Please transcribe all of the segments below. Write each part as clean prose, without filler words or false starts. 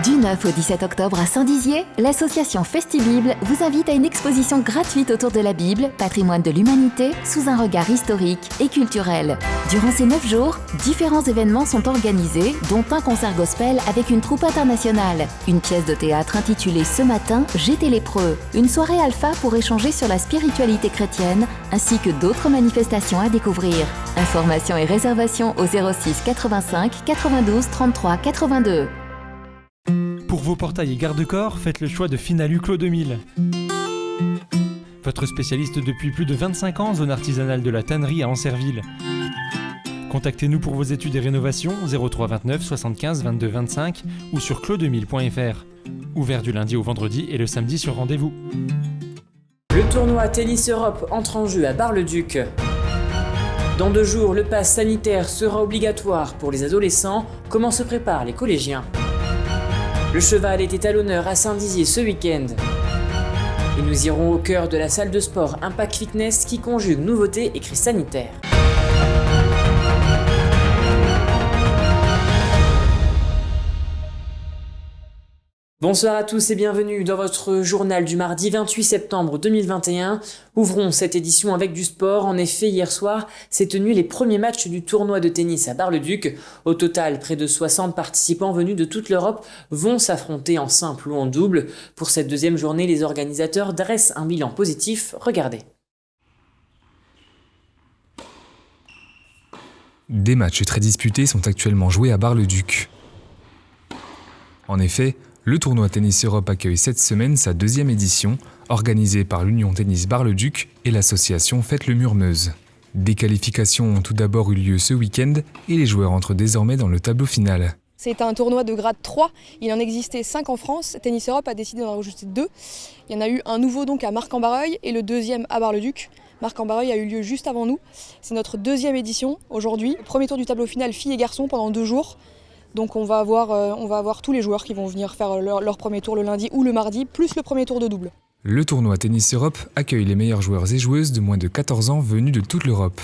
Du 9 au 17 octobre à Saint-Dizier, l'association Festibible vous invite à une exposition gratuite autour de la Bible, patrimoine de l'humanité, sous un regard historique et culturel. Durant ces 9 jours, différents événements sont organisés, dont un concert gospel avec une troupe internationale, une pièce de théâtre intitulée Ce matin, j'étais lépreux, une soirée alpha pour échanger sur la spiritualité chrétienne, ainsi que d'autres manifestations à découvrir. Informations et réservations au 06 85 92 33 82. Pour vos portails et garde-corps, faites le choix de Finalu Clos 2000. Votre spécialiste depuis plus de 25 ans, zone artisanale de la tannerie à Ancerville. Contactez-nous pour vos études et rénovations 03 29 75 22 25 ou sur clos2000.fr. Ouvert du lundi au vendredi et le samedi sur rendez-vous. Le tournoi Tennis Europe entre en jeu à Bar-le-Duc. Dans 2 jours, le pass sanitaire sera obligatoire pour les adolescents. Comment se préparent les collégiens ? Le cheval était à l'honneur à Saint-Dizier ce week-end. Et nous irons au cœur de la salle de sport Impact Fitness qui conjugue nouveautés et crise sanitaire. Bonsoir à tous et bienvenue dans votre journal du mardi 28 septembre 2021. Ouvrons cette édition avec du sport. En effet, hier soir, s'est tenu les premiers matchs du tournoi de tennis à Bar-le-Duc. Au total, près de 60 participants venus de toute l'Europe vont s'affronter en simple ou en double. Pour cette deuxième journée, les organisateurs dressent un bilan positif. Regardez. Des matchs très disputés sont actuellement joués à Bar-le-Duc. En effet, le tournoi Tennis Europe accueille cette semaine sa 2e édition, organisée par l'Union Tennis Bar-le-Duc et l'association Faites le Mur-Meuse. Des qualifications ont tout d'abord eu lieu ce week-end et les joueurs entrent désormais dans le tableau final. C'est un tournoi de grade 3, il en existait 5 en France, Tennis Europe a décidé d'en rajouter 2. Il y en a eu un nouveau donc à Marc-en-Barreuil et le deuxième à Bar-le-Duc. Marc-en-Barreuil a eu lieu juste avant nous, c'est notre 2e édition aujourd'hui. Premier tour du tableau final filles et garçons pendant 2 jours. Donc on va avoir tous les joueurs qui vont venir faire leur premier tour le lundi ou le mardi, plus le premier tour de double. Le tournoi Tennis Europe accueille les meilleurs joueurs et joueuses de moins de 14 ans venus de toute l'Europe.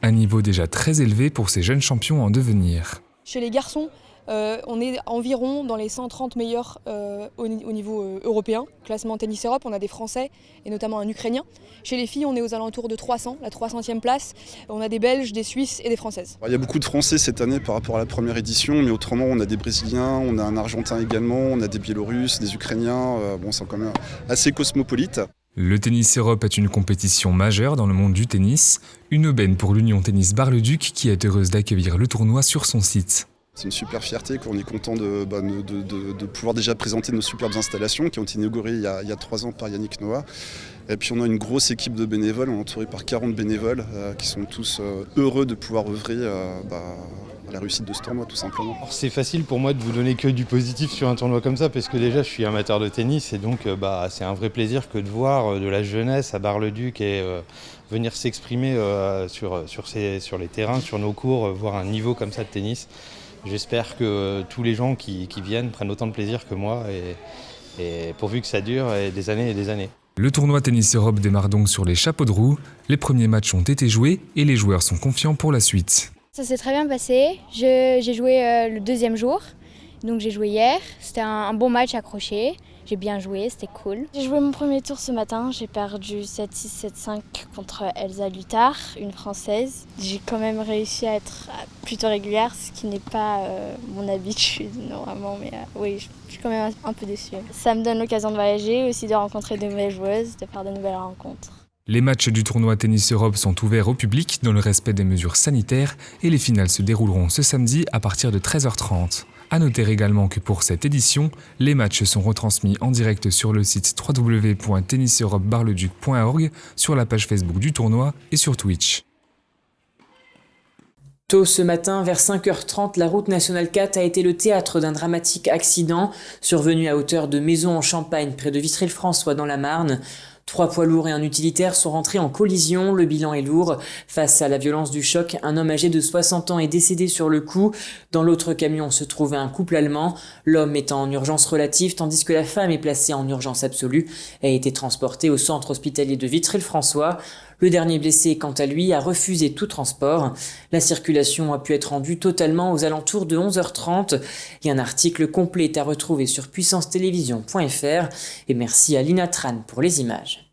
Un niveau déjà très élevé pour ces jeunes champions en devenir. Chez les garçons, on est environ dans les 130 meilleurs au niveau européen. Classement Tennis Europe, on a des Français et notamment un Ukrainien. Chez les filles, on est aux alentours de 300, la 300e place. On a des Belges, des Suisses et des Françaises. Il y a beaucoup de Français cette année par rapport à la première édition, mais autrement on a des Brésiliens, on a un Argentin également, on a des Biélorusses, des Ukrainiens. C'est quand même assez cosmopolite. Le Tennis Europe est une compétition majeure dans le monde du tennis, une aubaine pour l'Union Tennis Bar-le-Duc qui est heureuse d'accueillir le tournoi sur son site. C'est une super fierté qu'on est content de pouvoir déjà présenter nos superbes installations qui ont été inaugurées il y a 3 ans par Yannick Noah. Et puis on a une grosse équipe de bénévoles, on est entouré par 40 bénévoles qui sont tous heureux de pouvoir œuvrer à la réussite de ce tournoi tout simplement. Alors, c'est facile pour moi de vous donner que du positif sur un tournoi comme ça parce que déjà je suis amateur de tennis et donc c'est un vrai plaisir que de voir de la jeunesse à Bar-le-Duc et venir s'exprimer sur les terrains, sur nos cours, voir un niveau comme ça de tennis. J'espère que tous les gens qui viennent prennent autant de plaisir que moi et pourvu que ça dure des années et des années. Le tournoi Tennis Europe démarre donc sur les chapeaux de roue. Les premiers matchs ont été joués et les joueurs sont confiants pour la suite. Ça s'est très bien passé. J'ai joué le 2e jour, donc j'ai joué hier. C'était un bon match accroché. J'ai bien joué, c'était cool. J'ai joué mon premier tour ce matin, j'ai perdu 7-6, 7-5 contre Elsa Luttard, une Française. J'ai quand même réussi à être plutôt régulière, ce qui n'est pas mon habitude normalement, mais oui, je suis quand même un peu déçue. Ça me donne l'occasion de voyager, aussi de rencontrer de nouvelles joueuses, de faire de nouvelles rencontres. Les matchs du tournoi Tennis Europe sont ouverts au public dans le respect des mesures sanitaires et les finales se dérouleront ce samedi à partir de 13h30. À noter également que pour cette édition, les matchs sont retransmis en direct sur le site www.tenniseuropebarleduc.org, sur la page Facebook du tournoi et sur Twitch. Tôt ce matin, vers 5h30, la route nationale 4 a été le théâtre d'un dramatique accident survenu à hauteur de Maison-en-Champagne, près de Vitry-le-François dans la Marne. 3 poids lourds et un utilitaire sont rentrés en collision, le bilan est lourd. Face à la violence du choc, un homme âgé de 60 ans est décédé sur le coup. Dans l'autre camion se trouvait un couple allemand. L'homme est en urgence relative tandis que la femme est placée en urgence absolue et a été transportée au centre hospitalier de Vitry-le-François. Le dernier blessé, quant à lui, a refusé tout transport. La circulation a pu être rendue totalement aux alentours de 11h30 et un article complet est à retrouver sur puissancetélévision.fr et merci à Lina Tran pour les images.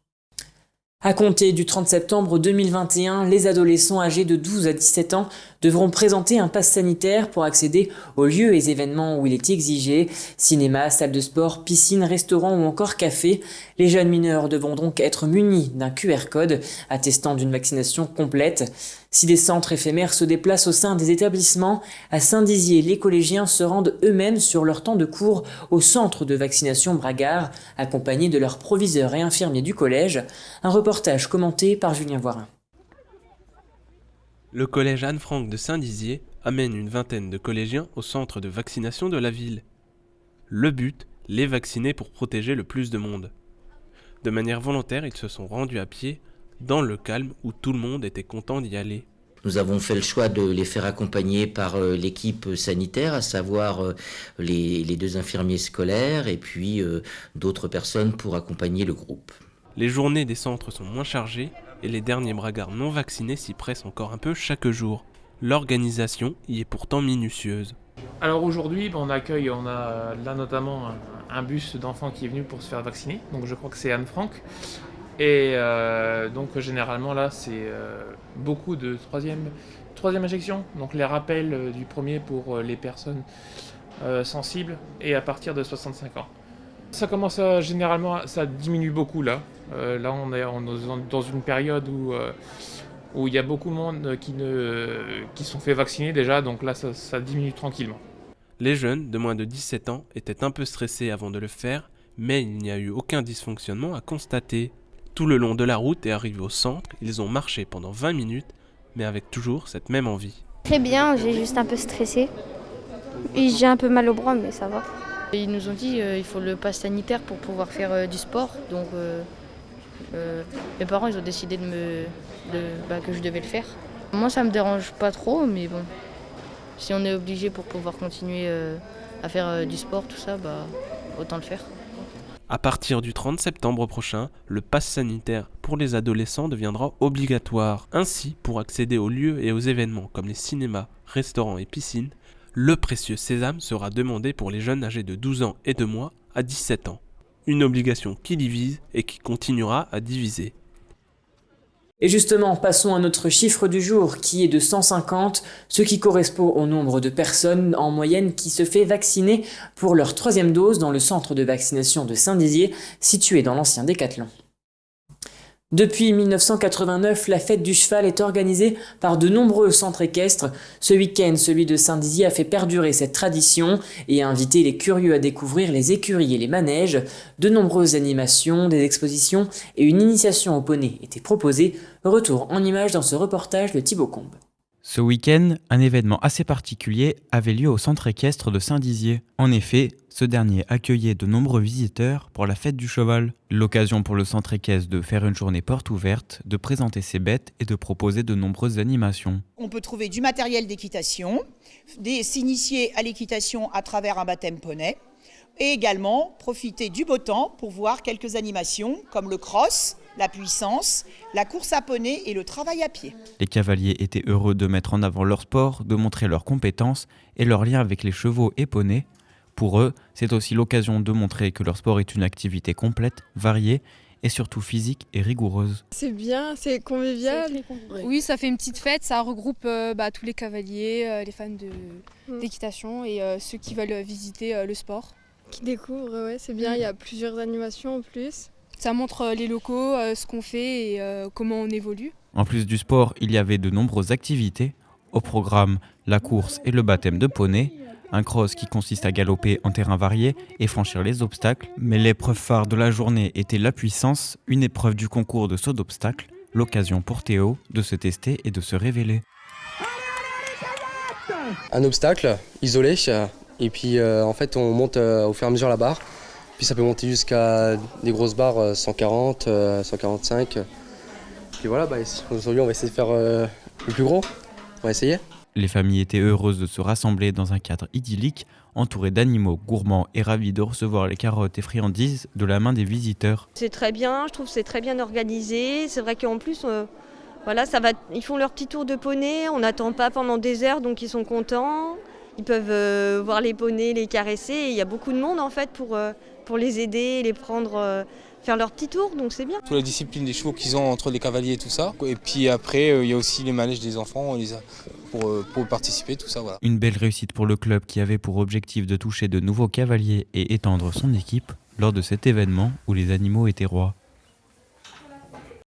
À compter du 30 septembre 2021, les adolescents âgés de 12 à 17 ans devront présenter un pass sanitaire pour accéder aux lieux et événements où il est exigé. Cinéma, salle de sport, piscine, restaurant ou encore café. Les jeunes mineurs devront donc être munis d'un QR code attestant d'une vaccination complète. Si des centres éphémères se déplacent au sein des établissements, à Saint-Dizier, les collégiens se rendent eux-mêmes sur leur temps de cours au centre de vaccination Bragard, accompagnés de leurs proviseurs et infirmiers du collège. Un reportage commenté par Julien Voirin. Le collège Anne-Franck de Saint-Dizier amène une vingtaine de collégiens au centre de vaccination de la ville. Le but, les vacciner pour protéger le plus de monde. De manière volontaire, ils se sont rendus à pied, dans le calme où tout le monde était content d'y aller. Nous avons fait le choix de les faire accompagner par l'équipe sanitaire, à savoir les 2 infirmiers scolaires et puis d'autres personnes pour accompagner le groupe. Les journées des centres sont moins chargées et les derniers bragards non vaccinés s'y pressent encore un peu chaque jour. L'organisation y est pourtant minutieuse. Alors aujourd'hui, on a là notamment un bus d'enfants qui est venu pour se faire vacciner, donc je crois que c'est Anne-Franck. Et donc généralement là c'est beaucoup de troisième injection, donc les rappels du premier pour les personnes sensibles et à partir de 65 ans. Ça commence généralement, ça diminue beaucoup là. Là on est dans une période où il y a beaucoup de monde qui sont fait vacciner déjà, donc là ça diminue tranquillement. Les jeunes de moins de 17 ans étaient un peu stressés avant de le faire, mais il n'y a eu aucun dysfonctionnement à constater. Tout le long de la route et arrivés au centre, ils ont marché pendant 20 minutes, mais avec toujours cette même envie. Très bien, j'ai juste un peu stressé. Et j'ai un peu mal au bras, mais ça va. Ils nous ont dit qu'il faut le pass sanitaire pour pouvoir faire du sport. Donc mes parents ils ont décidé que je devais le faire. Moi ça me dérange pas trop, mais bon, si on est obligé pour pouvoir continuer à faire du sport, tout ça, autant le faire. À partir du 30 septembre prochain, le pass sanitaire pour les adolescents deviendra obligatoire. Ainsi, pour accéder aux lieux et aux événements comme les cinémas, restaurants et piscines, le précieux sésame sera demandé pour les jeunes âgés de 12 ans et de moins à 17 ans. Une obligation qui divise et qui continuera à diviser. Et justement, passons à notre chiffre du jour qui est de 150, ce qui correspond au nombre de personnes en moyenne qui se fait vacciner pour leur 3e dose dans le centre de vaccination de Saint-Dizier, situé dans l'ancien Décathlon. Depuis 1989, la fête du cheval est organisée par de nombreux centres équestres. Ce week-end, celui de Saint-Dizier a fait perdurer cette tradition et a invité les curieux à découvrir les écuries et les manèges. De nombreuses animations, des expositions et une initiation au poney étaient proposées. Retour en images dans ce reportage de Thibaut Combe. Ce week-end, un événement assez particulier avait lieu au centre équestre de Saint-Dizier. En effet, ce dernier accueillait de nombreux visiteurs pour la fête du cheval. L'occasion pour le centre équestre de faire une journée porte ouverte, de présenter ses bêtes et de proposer de nombreuses animations. On peut trouver du matériel d'équitation, s'initier à l'équitation à travers un baptême poney et également profiter du beau temps pour voir quelques animations comme le cross, la puissance, la course à poney et le travail à pied. Les cavaliers étaient heureux de mettre en avant leur sport, de montrer leurs compétences et leur lien avec les chevaux et poneys. Pour eux, c'est aussi l'occasion de montrer que leur sport est une activité complète, variée et surtout physique et rigoureuse. C'est bien, c'est convivial. Oui, ça fait une petite fête, ça regroupe tous les cavaliers, les fans d'équitation et ceux qui veulent visiter le sport. Qui découvrent, ouais, c'est bien, il y a plusieurs animations en plus. Ça montre les locaux, ce qu'on fait et comment on évolue. En plus du sport, il y avait de nombreuses activités. Au programme, la course et le baptême de poney, un cross qui consiste à galoper en terrain varié et franchir les obstacles. Mais l'épreuve phare de la journée était la puissance, une épreuve du concours de saut d'obstacles, l'occasion pour Théo de se tester et de se révéler. Un obstacle isolé, et puis en fait on monte au fur et à mesure la barre. Puis ça peut monter jusqu'à des grosses barres 140, 145. Puis voilà, aujourd'hui on va essayer de faire le plus gros. On va essayer. Les familles étaient heureuses de se rassembler dans un cadre idyllique, entourées d'animaux gourmands et ravis de recevoir les carottes et friandises de la main des visiteurs. C'est très bien, je trouve que c'est très bien organisé. C'est vrai qu'en plus, ils font leur petit tour de poney, on n'attend pas pendant des heures, donc ils sont contents. Ils peuvent voir les poneys, les caresser. Et il y a beaucoup de monde en fait pour les aider, les prendre, faire leur petit tour, donc c'est bien. Toute la discipline des chevaux qu'ils ont entre les cavaliers et tout ça. Et puis après, il y a aussi les manèges des enfants pour participer, tout ça. Voilà. Une belle réussite pour le club qui avait pour objectif de toucher de nouveaux cavaliers et étendre son équipe lors de cet événement où les animaux étaient rois.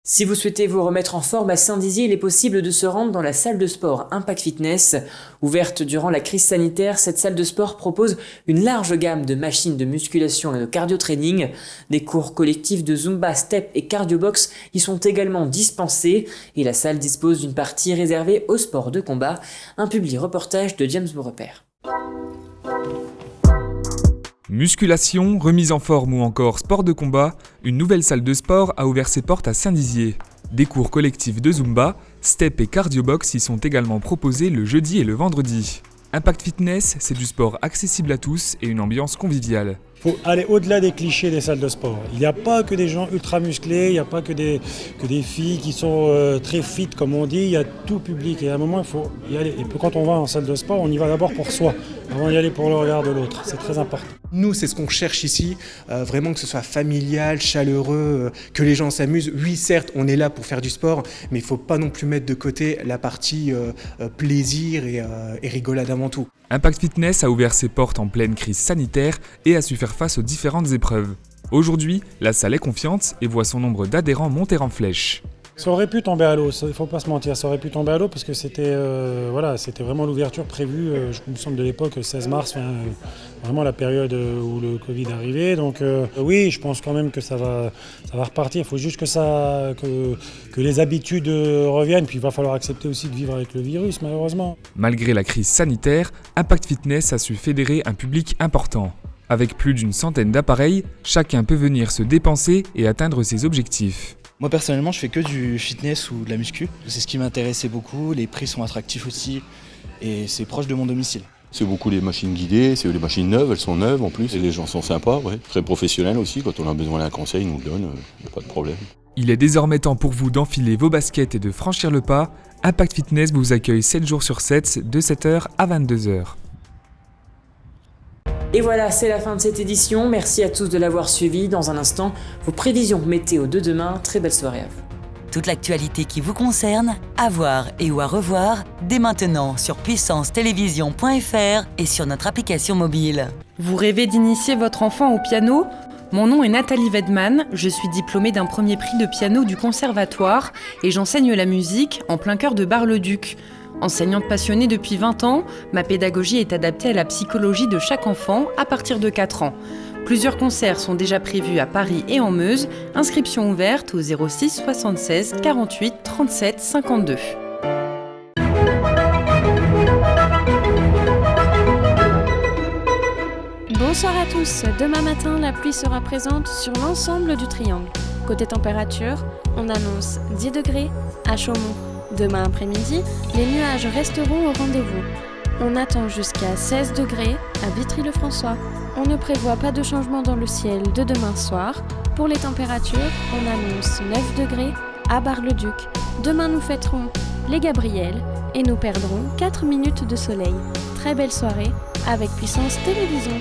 Si vous souhaitez vous remettre en forme à Saint-Dizier, il est possible de se rendre dans la salle de sport Impact Fitness. Ouverte durant la crise sanitaire, cette salle de sport propose une large gamme de machines de musculation et de cardio-training. Des cours collectifs de Zumba, Step et Cardio Box y sont également dispensés et la salle dispose d'une partie réservée au sport de combat. Un public reportage de James Beaurepaire. Musculation, remise en forme ou encore sport de combat, une nouvelle salle de sport a ouvert ses portes à Saint-Dizier. Des cours collectifs de Zumba, Step et Cardio Box y sont également proposés le jeudi et le vendredi. Impact Fitness, c'est du sport accessible à tous et une ambiance conviviale. Il faut aller au-delà des clichés des salles de sport. Il n'y a pas que des gens ultra musclés, il n'y a pas que des filles qui sont très fit comme on dit, il y a tout public et à un moment il faut y aller. Et puis quand on va en salle de sport, on y va d'abord pour soi, avant d'y aller pour le regard de l'autre, c'est très important. Nous, c'est ce qu'on cherche ici, vraiment que ce soit familial, chaleureux, que les gens s'amusent. Oui, certes, on est là pour faire du sport, mais il ne faut pas non plus mettre de côté la partie plaisir et rigolade avant tout. Impact Fitness a ouvert ses portes en pleine crise sanitaire et a su faire face aux différentes épreuves. Aujourd'hui, la salle est confiante et voit son nombre d'adhérents monter en flèche. Ça aurait pu tomber à l'eau, il ne faut pas se mentir, ça aurait pu tomber à l'eau parce que c'était vraiment l'ouverture prévue, je me semble de l'époque, 16 mars, vraiment la période où le Covid arrivait. Donc oui, je pense quand même que ça va repartir, il faut juste que les habitudes reviennent, puis il va falloir accepter aussi de vivre avec le virus malheureusement. Malgré la crise sanitaire, Impact Fitness a su fédérer un public important. Avec plus d'une centaine d'appareils, chacun peut venir se dépenser et atteindre ses objectifs. Moi personnellement je fais que du fitness ou de la muscu, c'est ce qui m'intéressait beaucoup, les prix sont attractifs aussi et c'est proche de mon domicile. C'est beaucoup les machines guidées, c'est les machines neuves, elles sont neuves en plus et les gens sont sympas, ouais. Très professionnels aussi, quand on a besoin d'un conseil ils nous le donnent, pas de problème. Il est désormais temps pour vous d'enfiler vos baskets et de franchir le pas. Impact Fitness vous accueille 7 jours sur 7 de 7h à 22h. Et voilà, c'est la fin de cette édition. Merci à tous de l'avoir suivi. Dans un instant, vos prévisions météo de demain. Très belle soirée à vous. Toute l'actualité qui vous concerne, à voir et ou à revoir, dès maintenant sur puissancetélévision.fr et sur notre application mobile. Vous rêvez d'initier votre enfant au piano ? Mon nom est Nathalie Wedman, je suis diplômée d'un premier prix de piano du conservatoire et j'enseigne la musique en plein cœur de Bar-le-Duc. Enseignante passionnée depuis 20 ans, ma pédagogie est adaptée à la psychologie de chaque enfant à partir de 4 ans. Plusieurs concerts sont déjà prévus à Paris et en Meuse. Inscription ouverte au 06 76 48 37 52. Bonsoir à tous. Demain matin, la pluie sera présente sur l'ensemble du triangle. Côté température, on annonce 10 degrés à Chaumont. Demain après-midi, les nuages resteront au rendez-vous. On attend jusqu'à 16 degrés à Vitry-le-François. On ne prévoit pas de changement dans le ciel de demain soir. Pour les températures, on annonce 9 degrés à Bar-le-Duc. Demain, nous fêterons les Gabriels et nous perdrons 4 minutes de soleil. Très belle soirée avec Puissance Télévision.